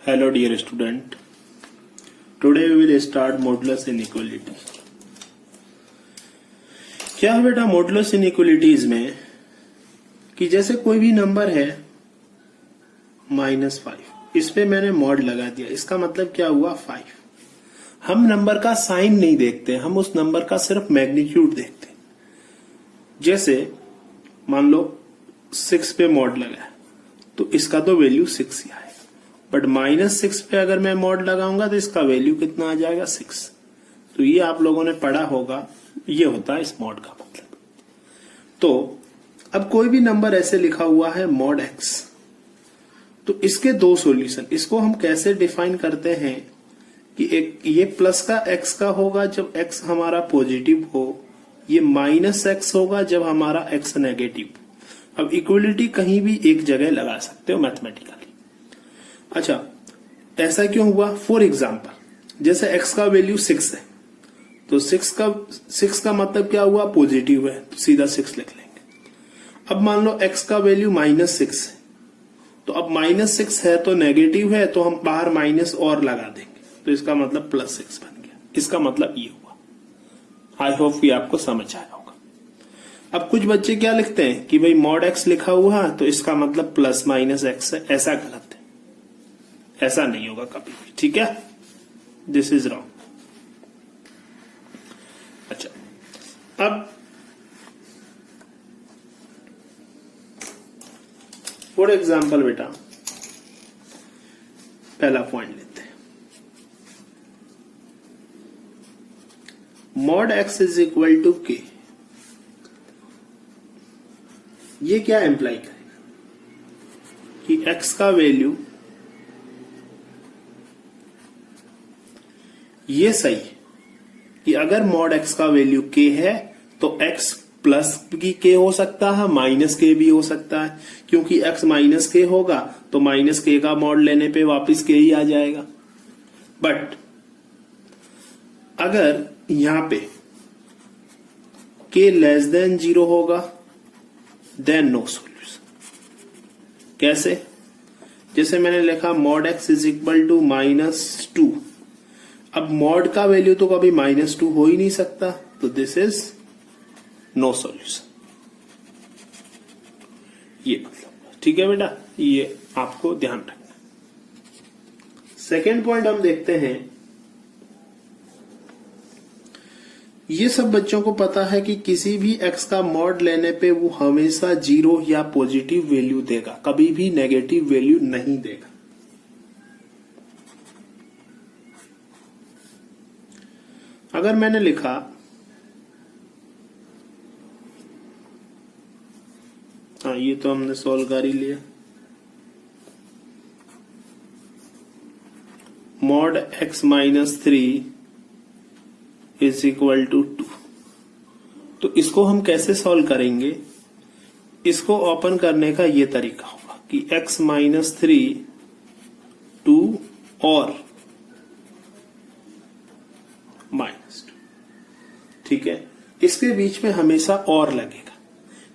Hello dear student. Today we will start modulus inequality. क्या है बेटा मॉडुलस इनइक्वालिटीज में कि जैसे कोई भी नंबर है -5, इस पे मैंने मॉड लगा दिया, इसका मतलब क्या हुआ 5। हम नंबर का साइन नहीं देखते, हम उस नंबर का सिर्फ मैग्नीट्यूड देखते। जैसे मान लो 6 पे मॉड लगा तो इसका तो वैल्यू 6 ही आएगा, बट -6 पे अगर मैं मॉड लगाऊंगा तो इसका वैल्यू कितना आ जाएगा 6। तो ये आप लोगों ने पढ़ा होगा, ये होता है इस मॉड का मतलब। तो अब कोई भी नंबर ऐसे लिखा हुआ है मॉड x, तो इसके दो सॉल्यूशन। इसको हम कैसे डिफाइन करते हैं कि एक ये प्लस का x का होगा जब x हमारा पॉजिटिव हो, ये -x होगा जब हमारा x नेगेटिव। अब इक्वलिटी कहीं भी एक जगह लगा सकते हो मैथमेटिकली। अच्छा, ऐसा क्यों हुआ? फॉर एग्जाम्पल जैसे x का वैल्यू 6 है, तो 6 का मतलब क्या हुआ? पॉजिटिव है, तो सीधा 6 लिख लेंगे। अब मान लो x का वैल्यू -6 है, तो अब -6 है तो नेगेटिव है, तो हम बाहर माइनस और लगा देंगे, तो इसका मतलब +6 बन गया। इसका मतलब ये हुआ। आई होप ये आपको समझ आया होगा। अब कुछ बच्चे क्या लिखते हैं कि भाई मॉड x लिखा हुआ तो इसका मतलब +-x है, ऐसा गलत है, ऐसा नहीं होगा कभी भी, ठीक है? This is wrong. अच्छा, अब फॉर एग्जाम्पल बेटा पहला पॉइंट लेते हैं, mod x is equal to k। ये क्या एम्प्लाई करेगा कि x का वैल्यू, ये सही है कि अगर मॉड x का वैल्यू k है तो x प्लस की k हो सकता है, माइनस k भी हो सकता है, क्योंकि x माइनस k होगा तो माइनस k का मॉड लेने पे वापस k ही आ जाएगा। बट अगर यहां पे k लेस देन 0 होगा देन नो सॉल्यूशन। कैसे? जैसे मैंने लिखा mod x is equal to -2। अब मॉड का वैल्यू तो कभी -2 हो ही नहीं सकता, तो दिस इज नो सॉल्यूशन। ये मतलब, ठीक है बेटा, ये आपको ध्यान रखना। सेकेंड पॉइंट हम देखते हैं, ये सब बच्चों को पता है कि किसी भी x का मॉड लेने पे वो हमेशा 0 या पॉजिटिव वैल्यू देगा, कभी भी नेगेटिव वैल्यू नहीं देगा। अगर मैंने लिखा ये तो हमने सॉल्व कर ही लिया, mod x -3 is equal to 2। तो इसको हम कैसे सॉल्व करेंगे? इसको ओपन करने का ये तरीका होगा कि x -3 2 और -2, ठीक है? इसके बीच में हमेशा और लगेगा,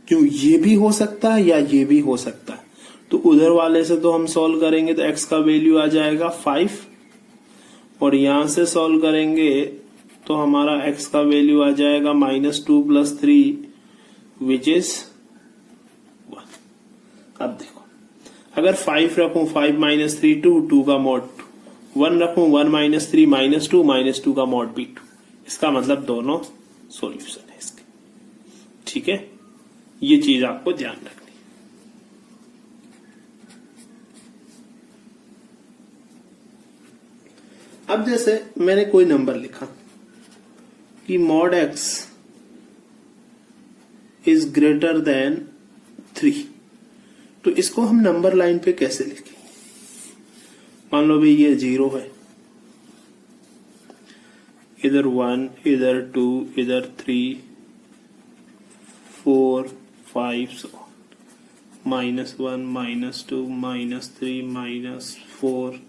क्यों? ये भी हो सकता है या ये भी हो सकता है। तो उधर वाले से तो हम सॉल्व करेंगे तो x का वैल्यू आ जाएगा 5, और यहां से सॉल्व करेंगे तो हमारा x का वैल्यू आ जाएगा -2 + 3 विच इज 1। अब देखो, अगर 5 रखूं, 5 - 3 2 का मॉड 1 रखूं, 1 - 3 -2 -2 का मॉड भी 2। इसका मतलब दोनों सॉल्यूशन है इसके, ठीक है? ये चीज आपको ध्यान रखनी है। अब जैसे मैंने कोई नंबर लिखा कि mod x is greater then 3, तो इसको हम नंबर लाइन पे कैसे लिखेंगे? मान लो भाई ये 0 है, इधर 1, इधर 2, इधर 3 4 5 -1 -2 -3 -4।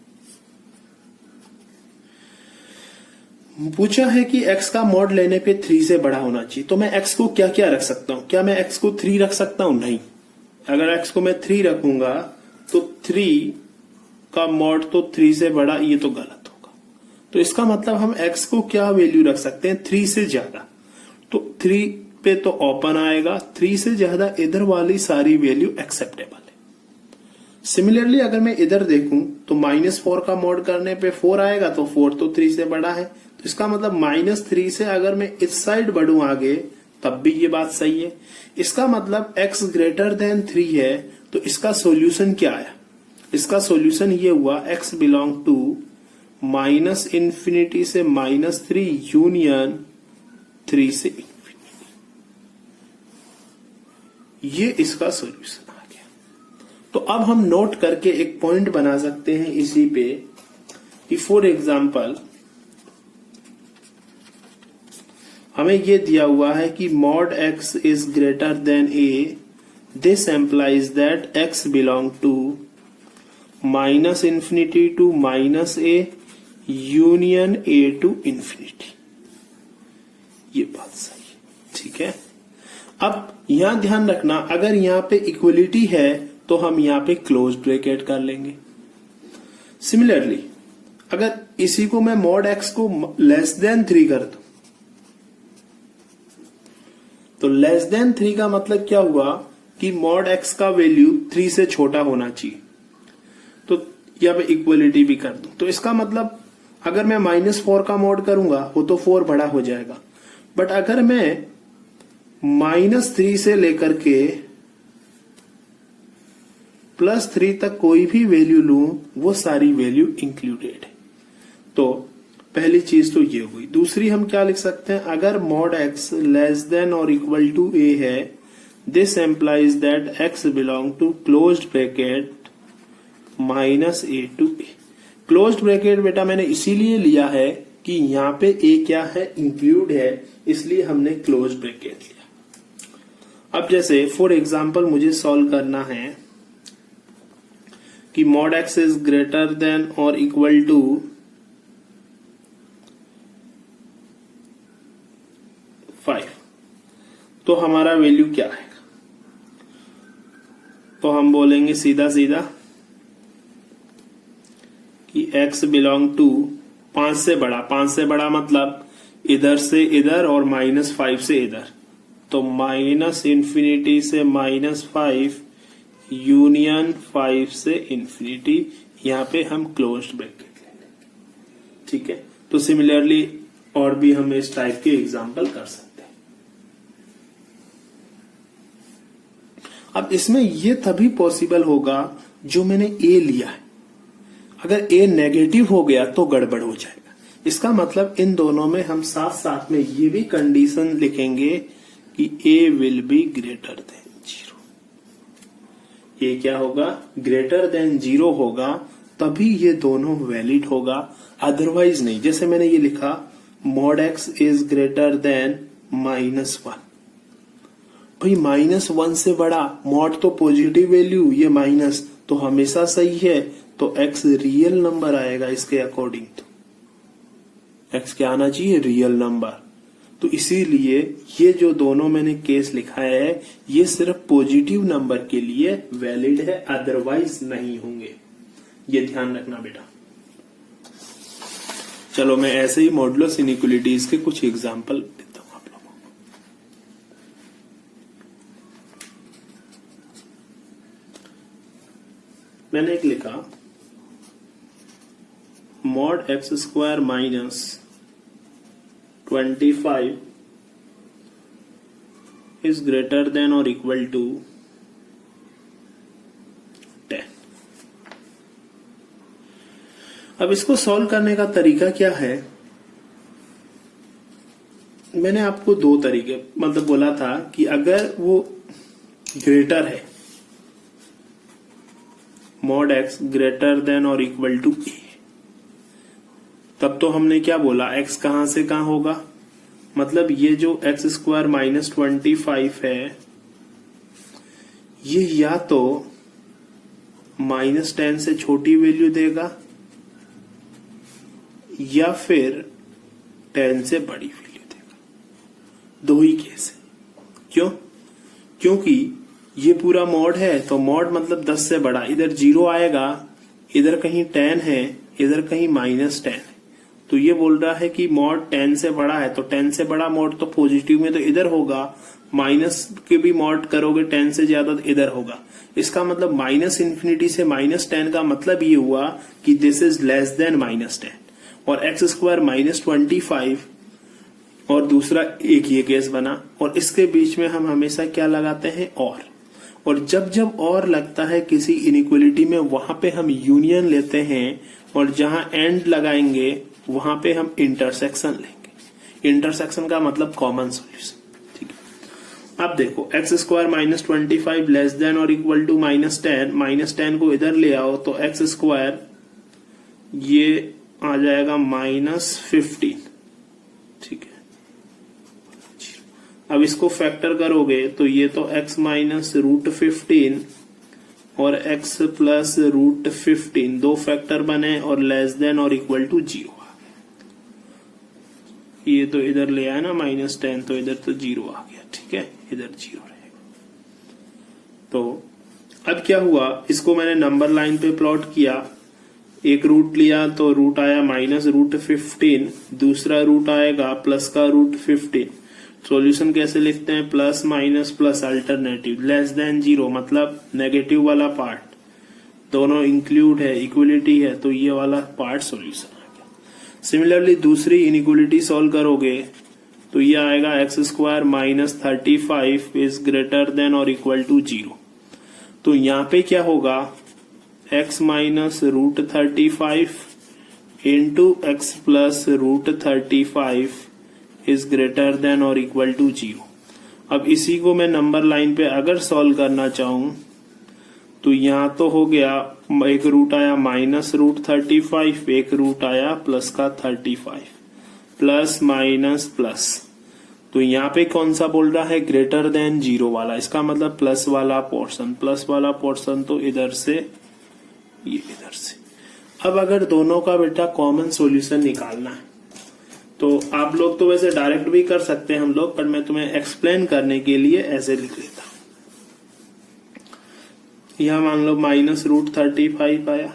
पूछा है कि x का मॉड लेने पे 3 से बड़ा होना चाहिए, तो मैं x को क्या क्या रख सकता हूं? क्या मैं x को 3 रख सकता हूं? नहीं। अगर x को मैं 3 रखूंगा तो 3 का मॉड तो 3 से बड़ा, ये तो गलत होगा। तो इसका मतलब हम x को क्या वैल्यू रख सकते हैं, 3 से ज्यादा। तो 3 पे तो ओपन आएगा, 3 से ज्यादा इधर वाली सारी वैल्यू एक्सेप्टेबल है। सिमिलरली अगर मैं इधर देखूं तो -4 का मॉड करने पे 4 आएगा, तो 4 तो 3 से बड़ा है। तो इसका मतलब -3 से अगर मैं इस साइड बढ़ूं आगे, तब भी ये बात सही है। इसका मतलब x ग्रेटर देन 3 है, तो इसका सॉल्यूशन क्या आया, इसका सॉल्यूशन ये हुआ x बिलोंग टू -∞ से -3 यूनियन 3 से इंफिनिटी। ये इसका सॉल्यूशन आ गया। तो अब हम नोट करके एक पॉइंट बना सकते हैं इसी पे कि फॉर एग्जाम्पल हमें ये दिया हुआ है कि mod x is greater than a, this implies that x belong to -∞ to -a union a to infinity. ये बात सही है, ठीक है। अब यहां ध्यान रखना, अगर यहां पे इक्वलिटी है तो हम यहां पे क्लोज ब्रैकेट कर लेंगे। सिमिलरली अगर इसी को मैं मॉड x को लेस देन 3 कर दूं, तो लेस देन 3 का मतलब क्या हुआ कि मॉड x का वैल्यू 3 से छोटा होना चाहिए। तो यहां पे इक्वलिटी भी कर दूं, तो इसका मतलब अगर मैं -4 का मॉड करूंगा वो तो 4 बड़ा हो जाएगा। बट अगर मैं -3 से लेकर के +3 तक कोई भी वैल्यू लूं, वो सारी वैल्यू इंक्लूडेड है। तो पहली चीज तो ये हुई। दूसरी हम क्या लिख सकते हैं, अगर मॉड x लेस देन और इक्वल टू a है, this implies that x belong to closed bracket -a to a। Closed bracket बेटा मैंने इसीलिए लिया है कि यहाँ पे a क्या है, इंक्लूड है, इसलिए हमने क्लोज्ड ब्रैकेट लिया। अब जैसे फॉर एग्जांपल मुझे सॉल्व करना है कि mod x is greater then और इक्वल टू 5, तो हमारा वैल्यू क्या आएगा। तो हम बोलेंगे सीधा सीधा कि x बिलोंग टू 5 से बड़ा, 5 से बड़ा मतलब इधर से इधर और -5 से इधर, तो -∞ से -5 यूनियन 5 से इंफिनिटी। यहां पे हम क्लोज्ड ब्रैकेट ले लेंगे, ठीक है। तो सिमिलरली और भी हम इस टाइप के एग्जांपल कर सकते हैं। अब इसमें ये तभी पॉसिबल होगा जो मैंने a लिया है। अगर a नेगेटिव हो गया तो गड़बड़ हो जाएगा। इसका मतलब इन दोनों में हम साथ साथ में ये भी कंडीशन लिखेंगे कि a will be greater than 0। ये क्या होगा, ग्रेटर देन 0 होगा, तभी ये दोनों वैलिड होगा, अदरवाइज नहीं। जैसे मैंने ये लिखा mod x is greater then -1, भाई -1 से बड़ा, मॉड तो पॉजिटिव वैल्यू, ये माइनस तो हमेशा सही है, तो x रियल नंबर आएगा इसके अकॉर्डिंग। तो x क्या आना चाहिए, रियल नंबर। तो इसीलिए ये जो दोनों मैंने केस लिखा है, ये सिर्फ पॉजिटिव नंबर के लिए वैलिड है, अदरवाइज नहीं होंगे। ये ध्यान रखना बेटा। चलो मैं ऐसे ही मॉडुलस इनइक्वालिटीज के कुछ एग्जांपल देता हूं आप लोगों को। मैंने एक लिखा mod x² minus 25 is greater then और इक्वल टू 10। अब इसको सॉल्व करने का तरीका क्या है, मैंने आपको 2 तरीके मतलब बोला था कि अगर वो ग्रेटर है, मॉड x ग्रेटर देन और इक्वल टू a, तब तो हमने क्या बोला, x कहां से कहां होगा, मतलब ये जो x² माइनस 25 है, ये या तो -10 से छोटी वैल्यू देगा या फिर 10 से बड़ी वैल्यू देगा। 2 ही केस है। क्यों, क्योंकि ये पूरा मॉड है, तो मॉड मतलब 10 से बड़ा, इधर 0 आएगा इधर कहीं 10 है, इधर कहीं -10 है, तो ये बोल रहा है कि मॉड 10 से बड़ा है, तो 10 से बड़ा मॉड तो पॉजिटिव में तो इधर होगा, माइनस के भी मॉड करोगे 10 से ज्यादा तो इधर होगा। इसका मतलब -∞ से -10 का मतलब ये हुआ कि दिस इज लेस देन -10, और x² -25, और दूसरा एक ये केस बना, और इसके बीच में हम हमेशा क्या लगाते हैं, और जब जब और लगता है किसी इनइक्वलिटी में, वहां पे हम यूनियन लेते हैं, और जहां एंड लगाएंगे वहां पे हम इंटरसेक्शन लेंगे। इंटरसेक्शन का मतलब कॉमन सॉल्यूशन। ठीक है, अब देखो x² -25 लेस देन और इक्वल टू -10, -10 को इधर ले आओ तो x² ये आ जाएगा -15। ठीक है, अब इसको फैक्टर करोगे तो ये तो x -√15 और x + √15 दो फैक्टर बने, और लेस देन और इक्वल टू 0। ये तो इधर ले आया ना -10, तो इधर तो 0 आ गया। ठीक है, इधर 0 रहेगा। तो अब क्या हुआ, इसको मैंने नंबर लाइन पे प्लॉट किया, एक रूट लिया तो रूट आया -√15, दूसरा रूट आएगा प्लस का √15। सॉल्यूशन कैसे लिखते हैं, plus minus plus alternative, less than 0 मतलब नेगेटिव वाला पार्ट, दोनों इंक्लूड है, इक्वलिटी है, तो ये वाला पार्ट सॉल्यूशन आ गया। सिमिलरली दूसरी इनइक्वलिटी सॉल्व करोगे तो ये आएगा x² -35 इज ग्रेटर देन और इक्वल टू 0। तो यहाँ पे क्या होगा, x -√35 into x + √35 is greater then और इक्वल टू 0। अब इसी को मैं नंबर लाइन पे अगर सॉल्व करना चाहूं तो यहां तो हो गया, एक रूट आया -√35, एक रूट आया प्लस का 35, प्लस माइनस प्लस, तो यहाँ पे कौन सा बोल रहा है, ग्रेटर देन 0 वाला। इसका मतलब प्लस वाला पोर्शन तो इधर से ये इधर से। अब अगर दोनों का बेटा कॉमन सॉल्यूशन निकालना है तो आप लोग तो वैसे डायरेक्ट भी कर सकते हैं हम लोग, पर मैं तुम्हें एक्सप्लेन करने के लिए ऐसे लिख देता हूं। यहां मान लो -√35 आया,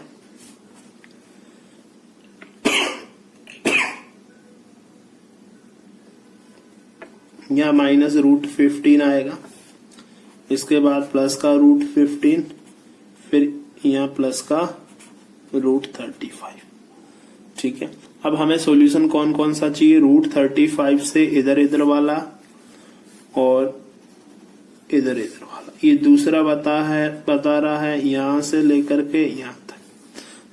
यहां -√15 आएगा, इसके बाद प्लस का √15, फिर यहां प्लस का √35। ठीक है, अब हमें सॉल्यूशन कौन कौन सा चाहिए, √35 से इधर वाला और इधर वाला। ये दूसरा बता रहा है यहां से लेकर के यहां तक।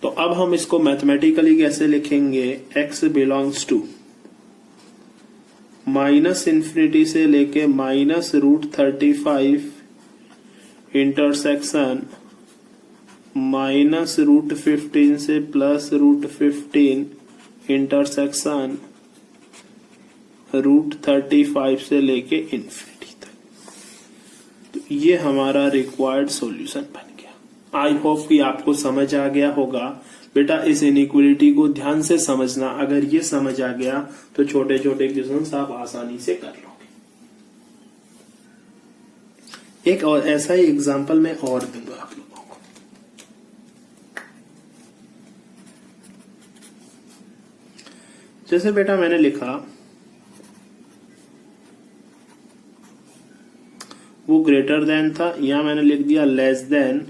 तो अब हम इसको मैथमेटिकली कैसे लिखेंगे, x बिलोंग्स टू -∞ से लेके -√35 इंटरसेक्शन -√15 से +√15 इंटरसेक्शन √35 से लेके इन्फिनिटी तक। तो ये हमारा रिक्वायर्ड सॉल्यूशन बन गया। आई होप कि आपको समझ आ गया होगा। बेटा इस इनइक्वलिटी को ध्यान से समझना, अगर ये समझ आ गया तो छोटे छोटे क्वेश्चन आप आसानी से कर लोगे। एक और ऐसा ही एग्जाम्पल मैं और दूंगा आप लोगों को। जैसे बेटा मैंने लिखा वो ग्रेटर देन था, यहां मैंने लिख दिया लेस देन,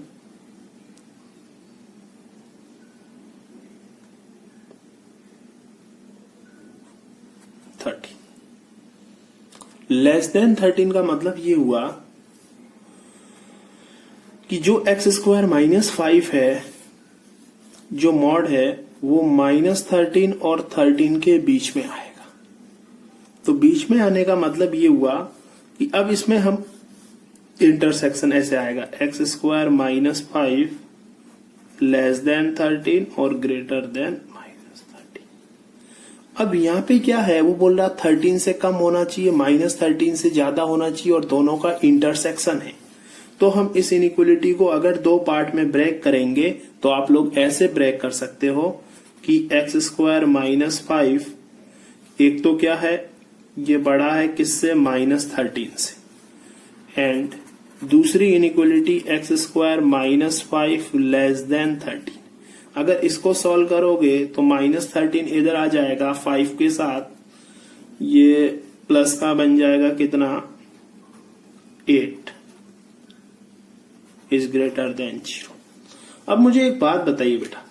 लेस देन 13 का मतलब ये हुआ कि जो x² -5 है, जो मॉड है वो -13 और 13 के बीच में आएगा। तो बीच में आने का मतलब ये हुआ कि अब इसमें हम इंटरसेक्शन ऐसे आएगा, x² -5 लेस देन 13 और ग्रेटर देन -13। अब यहाँ पे क्या है, वो बोल रहा 13 से कम होना चाहिए, -13 से ज्यादा होना चाहिए, और दोनों का इंटरसेक्शन है। तो हम इस इनइक्वलिटी को अगर दो पार्ट में ब्रेक करेंगे तो आप लोग ऐसे ब्रेक कर सकते हो कि x² -5 एक तो क्या है, ये बड़ा है किससे, -13 से, एंड दूसरी इनइक्वलिटी x² -5 लेस देन 13। अगर इसको सॉल्व करोगे तो -13 इधर आ जाएगा 5 के साथ, ये प्लस का बन जाएगा कितना 8 इज ग्रेटर देन 0। अब मुझे एक बात बताइए बेटा,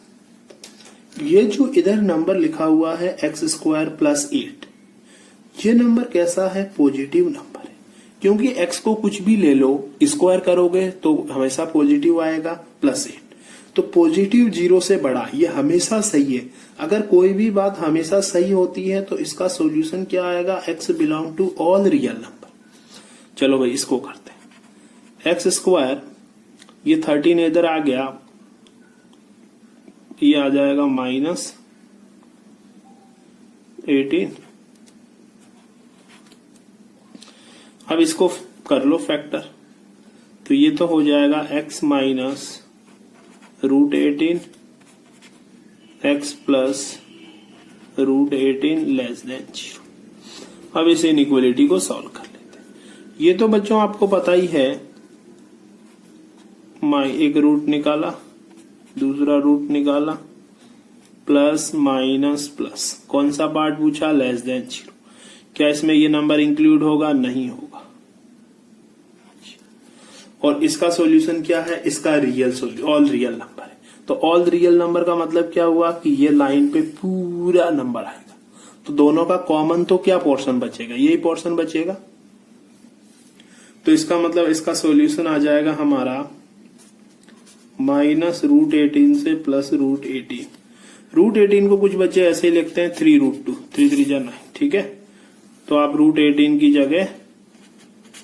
ये जो इधर नंबर लिखा हुआ है x² + 8, ये नंबर कैसा है? पॉजिटिव नंबर है, क्योंकि x को कुछ भी ले लो स्क्वायर करोगे तो हमेशा पॉजिटिव आएगा +8। तो पॉजिटिव 0 से बड़ा ये हमेशा सही है। अगर कोई भी बात हमेशा सही होती है तो इसका सॉल्यूशन क्या आएगा? x belong to all real number. चलो भाई इसको करते हैं। x², ये 13 इधर आ गया, ये आ जाएगा -18। अब इसको कर लो फैक्टर, तो ये तो हो जाएगा x -√18 x + √18 लेस देन 0। अब इस इनइक्वालिटी को सॉल्व कर लेते हैं। ये तो बच्चों आपको पता ही है, एक रूट निकाला, दूसरा रूट निकाला, प्लस माइनस प्लस, कौन सा पार्ट पूछा? Less than 0। क्या इसमें ये नंबर इंक्लूड होगा? नहीं होगा। और इसका सॉल्यूशन क्या है? इसका रियल ऑल रियल नंबर है। तो ऑल रियल नंबर का मतलब क्या हुआ कि ये लाइन पे पूरा नंबर आएगा। तो दोनों का कॉमन तो क्या पोर्शन बचेगा? यही पोर्शन बचेगा। तो इसका मतलब इसका सॉल्यूशन आ जाएगा हमारा -√18 से +√18। √18 को कुछ बच्चे ऐसे ही लिखते हैं 3√2, 3 3 9, ठीक है। तो आप √18 की जगह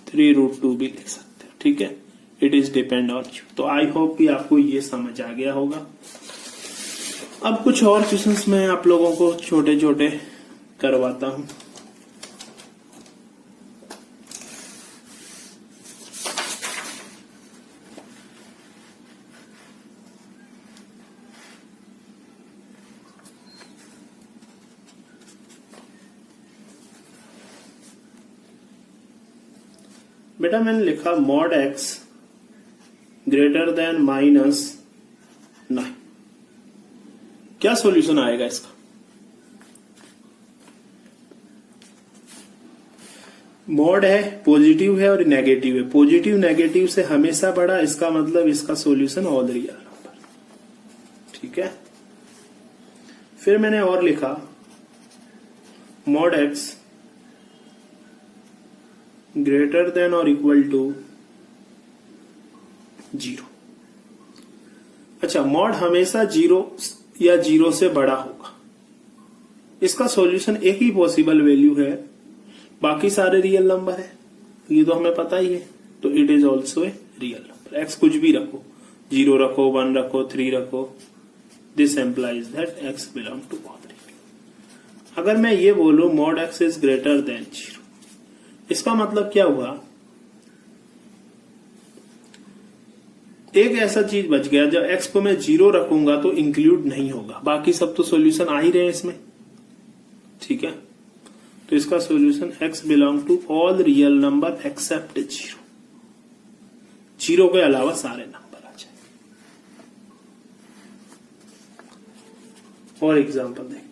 3√2 भी लिख सकते हैं, ठीक है। It is depend on you. तो आई होप कि आपको ये समझ आ गया होगा। अब कुछ और क्वेश्चंस मैं आप लोगों को छोटे छोटे करवाता हूं। बेटा मैंने लिखा mod x ग्रेटर देन -9, क्या सॉल्यूशन आएगा इसका? मॉड है, पॉजिटिव है और नेगेटिव है। पॉजिटिव नेगेटिव से हमेशा बड़ा, इसका मतलब इसका सॉल्यूशन ऑल रियल नंबर, ठीक है। फिर मैंने और लिखा mod x ग्रेटर देन और इक्वल टू 0। अच्छा, मॉड हमेशा 0 या 0 से बड़ा होगा। इसका सॉल्यूशन एक ही पॉसिबल वैल्यू है, बाकी सारे रियल नंबर है, ये तो हमें पता ही है। तो it is also a real number. X कुछ भी रखो, 0 रखो, 1 रखो, 3 रखो, this implies that x belong to all real. अगर मैं ये बोलूं mod x is greater than 0, इसका मतलब क्या हुआ? एक ऐसा चीज बच गया, जब x को मैं 0 रखूंगा तो इंक्लूड नहीं होगा, बाकी सब तो सॉल्यूशन आ ही रहे हैं इसमें, ठीक है। तो इसका solution x belong to all real number except 0, 0 के अलावा सारे नंबर आ जाए। और एग्जांपल देखते हैं।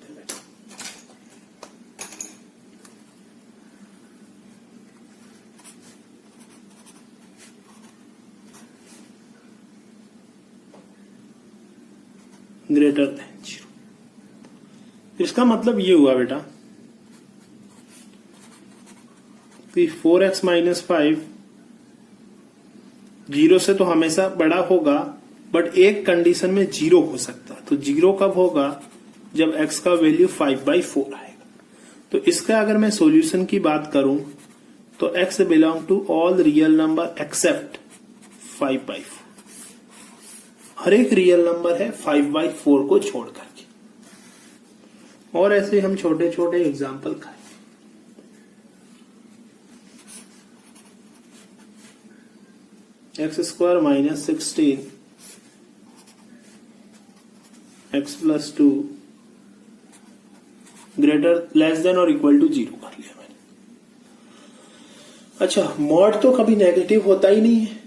ग्रेटर देन 0, इसका मतलब ये हुआ बेटा कि 4x - 5 0 से तो हमेशा बड़ा होगा, बट एक कंडीशन में 0 हो सकता है। तो 0 कब होगा? जब x का वैल्यू 5/4 आएगा। तो इसका अगर मैं सॉल्यूशन की बात करूं तो x belong to all real number except 5/4। हर एक रियल नंबर है 5/4 को छोड़ करके। और ऐसे हम छोटे छोटे एग्जाम्पल खाए। x² - 16 x + 2 greater less than और इक्वल टू 0 कर लिया मैंने। अच्छा, मॉड तो कभी नेगेटिव होता ही नहीं है,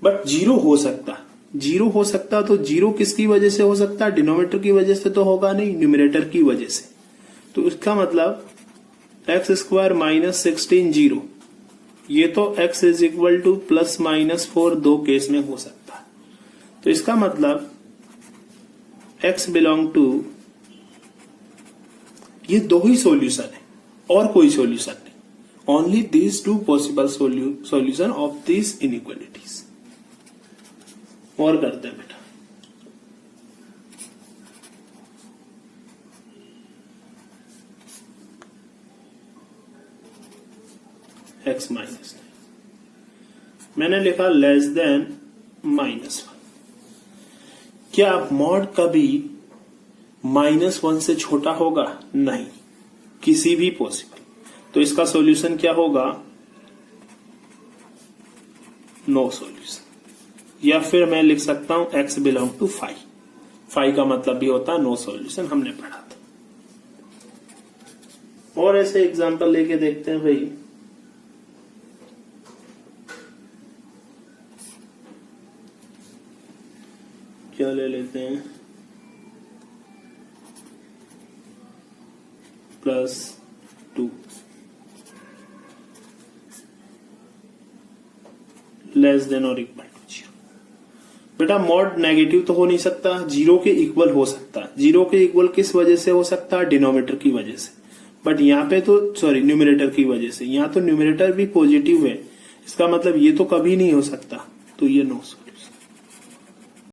बट 0 हो सकता। जीरो हो सकता, तो जीरो किसकी वजह से हो सकता है? डिनोमिनेटर की वजह से तो होगा नहीं, न्यूमरेटर की वजह से। तो इसका मतलब एक्स स्क्वायर माइनस 16 जीरो, ये तो x is equal two plus minus 4 दो केस में हो सकता है। तो इसका मतलब x बिलोंग टू, ये दो ही सॉल्यूशन है और कोई सॉल्यूशन नहीं। Only these two possible solution of this inequalities. और करते हैं बेटा, x माइनस, मैंने लिखा लेस देन -1। क्या मॉड कभी -1 से छोटा होगा? नहीं, किसी भी पॉसिबल। तो इसका सॉल्यूशन क्या होगा? No solution. या फिर मैं लिख सकता हूं x बिलोंग टू 5। 5 का मतलब भी होता है नो सॉल्यूशन, हमने पढ़ा था। और ऐसे एग्जांपल लेके देखते हैं भाई। क्या ले लेते हैं? +2 लेस देन और इक्वल टू 0। बेटा मॉड नेगेटिव तो हो नहीं सकता, जीरो के इक्वल हो सकता है। जीरो के इक्वल किस वजह से हो सकता है? डिनोमिनेटर की वजह से। बट यहाँ पे तो न्यूमरेटर की वजह से। यहाँ तो न्यूमरेटर भी पॉजिटिव है, इसका मतलब ये तो कभी नहीं हो सकता। तो ये नो।